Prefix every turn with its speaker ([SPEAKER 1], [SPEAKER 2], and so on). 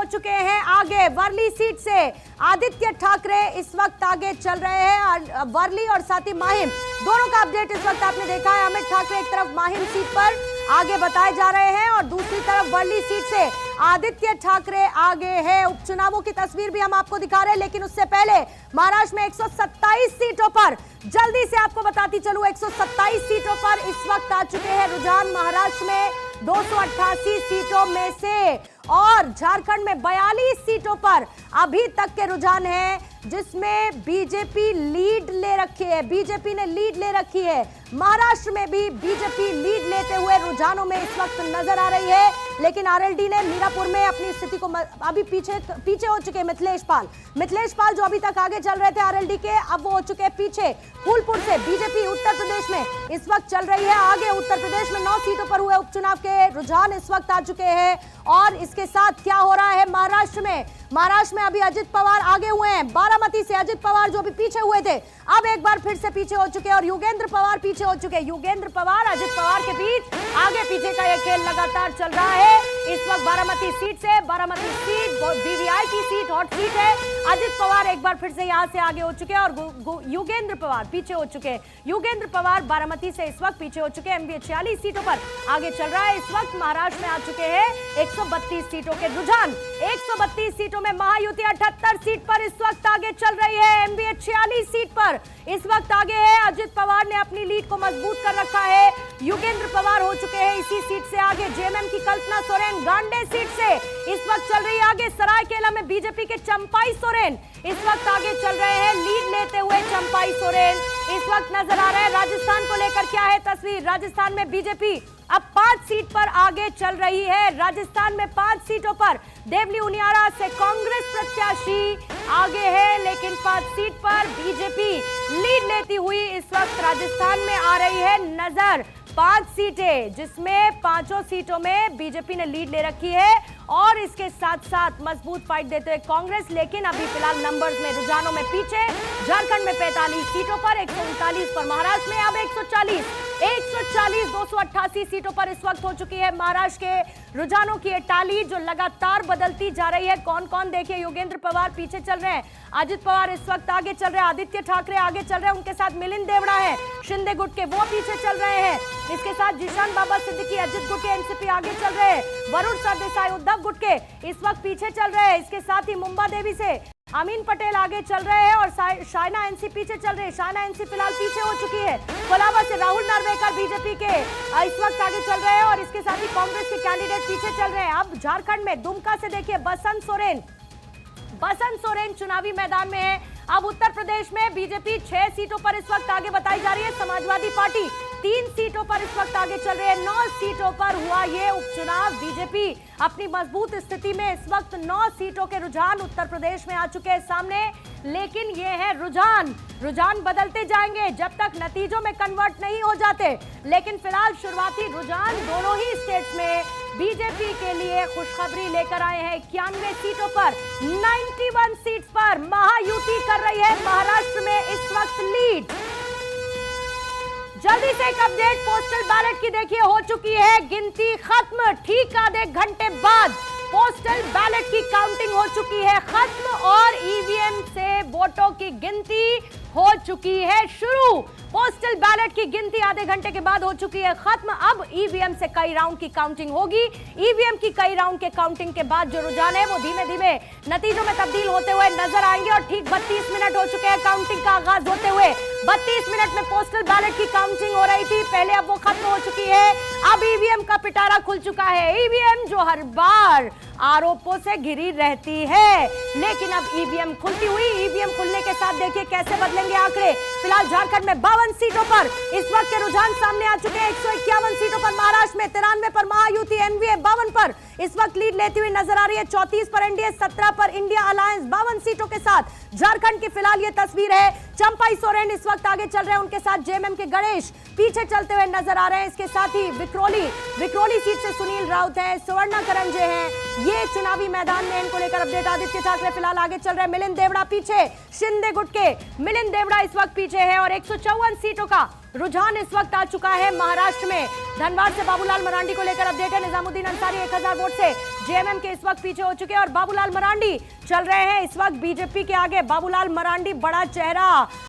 [SPEAKER 1] चुके हैं आगे। वर्ली सीट से आदित्य ठाकरे इस वक्त आगे चल रहे हैं। वर्ली और साथ ही माहिम दोनों का अपडेट इस वक्त आपने देखा है। अमित ठाकरे एक तरफ माहिम सीट पर आगे बताए जा रहे हैं और दूसरी तरफ वर्ली सीट से आदित्य ठाकरे आगे है। उपचुनावों की तस्वीर भी हम आपको दिखा रहे हैं, लेकिन उससे पहले महाराष्ट्र में 127 सीटों पर जल्दी से आपको बताती चलूं, 127 सीटों पर इस वक्त आ चुके हैं रुझान। महाराष्ट्र में 288 सीटों में से और झारखंड में 42 सीटों पर अभी तक के रुझान हैं, जिसमें बीजेपी लीड ले रखी है। बीजेपी ने लीड ले रखी है। महाराष्ट्र में भी बीजेपी लीड लेते हुए रुझानों में इस वक्त नजर आ रही है, लेकिन आरएलडी ने मीरापुर में अपनी स्थिति को अभी पीछे हो चुके मिथिलेश पाल जो अभी तक आगे चल रहे थे आरएलडी के, अब वो हो चुके हैं पीछे। फूलपुर से बीजेपी उत्तर प्रदेश में इस वक्त चल रही है आगे। उत्तर प्रदेश में 9 सीटों पर हुए उपचुनाव के रुझान इस वक्त आ चुके हैं। और इसके साथ क्या हो रहा है महाराष्ट्र में अभी अजित पवार आगे हुए हैं। बारामती से अजित पवार जो अभी पीछे हुए थे, अब एक बार फिर से पीछे हो चुके हैं और योगेंद्र पवार पीछे हो चुके हैं। योगेंद्र पवार अजित पवार के बीच आगे पीछे का यह खेल लगातार चल रहा है। इस वक्त बारामती सीट वीवीआई की सीट, हॉट सीट है। अजित पवार एक बार फिर से यहां से आगे हो चुके हैं और योगेंद्र पवार पीछे हो चुके हैं। योगेंद्र पवार बारामती से इस वक्त पीछे हो चुके हैं। एमवीए 46 सीटों पर आगे चल रहा है। इस वक्त महाराष्ट्र में आ चुके हैं 132 सीटों के रुझान। 132 सीटों में महायुति 78 सीट पर इस वक्त आगे चल रही है। एमवीए 46 सीट पर इस वक्त आगे है। अजित पवार ने अपनी लीड को मजबूत कर रखा है। योगेंद्र पवार हो चुके हैं इसी सीट से आगे। जेएमएम की कल्पना सोरेन गांडे सीट से इस वक्त चल रही है आगे। सरायकेला में बीजेपी के चंपाई सोरेन इस वक्त आगे चल रहे हैं, लीड लेते हुए चंपाई सोरेन इस वक्त नजर आ रहे हैं। राजस्थान को लेकर क्या है तस्वीर? राजस्थान में बीजेपी अब 5 सीट पर आगे चल रही है। राजस्थान में 5 सीटों पर देवली उनियारा से कांग्रेस प्रत्याशी आगे है, लेकिन 5 सीट पर बीजेपी लीड लेती हुई इस वक्त राजस्थान में आ रही है नजर। 5 सीटें, जिसमें 5 सीटों में बीजेपी ने लीड ले रखी है और इसके साथ साथ मजबूत फाइट देते हुए कांग्रेस, लेकिन अभी फिलहाल नंबर्स में रुझानों में पीछे। झारखंड में 45 सीटों पर, 139 पर महाराष्ट्र में अब 140 288 सीटों पर इस वक्त हो चुकी है महाराष्ट्र के रुझानों की ये टाली, जो लगातार बदलती जा रही है। कौन कौन देखिए, योगेंद्र पवार पीछे चल रहे हैं, अजित पवार इस वक्त आगे चल रहे हैं, आदित्य ठाकरे आगे चल रहे हैं, उनके साथ मिलिंद देवड़ा है, शिंदे गुट के वो पीछे चल रहे हैं। इसके साथ जिशान बाबा सिद्दीकी अजित गुट के एनसीपी आगे चल रहे हैं। वरुण सरदेसाई उद्धव गुट के इस वक्त पीछे चल रहे हैं। इसके साथ ही मुंबा देवी से अमीन पटेल आगे चल रहे हैं और शाइना एनसी पीछे चल रहे हैं। शाइना एनसी फिलहाल पीछे हो चुकी है। कोलाबा से राहुल नार्वेकर बीजेपी के इस वक्त आगे चल रहे हैं और इसके साथ ही कांग्रेस के कैंडिडेट पीछे चल रहे हैं। अब झारखंड में दुमका से देखिए बसंत सोरेन चुनावी मैदान में है। अब उत्तर प्रदेश में बीजेपी 6 सीटों पर इस वक्त आगे बताई जा रही है। समाजवादी पार्टी 3 सीटों पर इस वक्त आगे चल रही है। 9 सीटों पर हुआ ये उपचुनाव। बीजेपी अपनी मजबूत स्थिति में इस वक्त 9 सीटों के रुझान उत्तर प्रदेश में आ चुके हैं सामने, लेकिन ये है रुझान बदलते जाएंगे जब तक नतीजों में कन्वर्ट नहीं हो जाते। लेकिन फिलहाल शुरुआती रुझान दोनों ही स्टेट्स में बीजेपी के लिए खुशखबरी लेकर आए हैं। 91 सीटों पर 91 सीट्स पर महायुति कर रही है महाराष्ट्र में इस वक्त लीड। जल्दी से एक अपडेट पोस्टल बैलेट की देखिए, हो चुकी है गिनती खत्म। ठीक आधे घंटे बाद पोस्टल बैलेट की काउंटिंग हो चुकी है खत्म और ईवीएम से वोटों की गिनती हो चुकी है शुरू। पोस्टल बैलेट की गिनती आधे घंटे के बाद हो चुकी है खत्म। अब ईवीएम से कई राउंड की काउंटिंग होगी। ईवीएम की कई राउंड के काउंटिंग के बाद जो रुझान है वो धीमे धीमे नतीजों में तब्दील होते हुए नजर आएंगे और ठीक 32 मिनट हो चुके हैं काउंटिंग का आगाज होते हुए। 32 मिनट में पोस्टल बैलेट की काउंटिंग हो रही थी पहले, अब वो खत्म हो चुकी है। अब ईवीएम का पिटारा खुल चुका है। ईवीएम जो हर बार आरोपों से घिरी रहती है, लेकिन अब ईवीएम खुलती हुई, ईवीएम खुलने के साथ देखिए कैसे बदलेंगे आंकड़े। फिलहाल झारखंड में 52 सीटों पर इस वक्त के रुझान सामने आ चुके हैं। 151 सीटों पर महाराष्ट्र में, 93 पर महायुति, एनवीए 52 पर इस वक्त लीड लेती हुई नजर आ रही है। 34 पर एनडीए, 17 पर इंडिया अलायंस। 52 सीटों के साथ झारखंड की फिलहाल ये तस्वीर है। चंपाई सोरेन इस वक्त आगे चल रहे हैं, उनके साथ जेएमएम के गणेश पीछे चलते हुए नजर आ रहे हैं। इसके साथ ही विक्रोली सीट से सुनील राउत है, सुवर्णा करंजे हैं। ये चुनावी मैदान में इनको लेकर अपडेट। आदित्य ठाकरे फिलहाल आगे चल रहे हैं, मिलिंद देवड़ा पीछे, शिंदे गुट के मिलिंद देवड़ा इस वक्त पीछे है और 154 सीटों का रुझान इस वक्त आ चुका है महाराष्ट्र में। धनबाद से बाबूलाल मरांडी को लेकर अपडेट है। निजामुद्दीन अंसारी 1000 वोट से जेएमएम के इस वक्त पीछे हो चुके हैं और बाबूलाल मरांडी चल रहे हैं इस वक्त बीजेपी के आगे। बाबूलाल मरांडी बड़ा चेहरा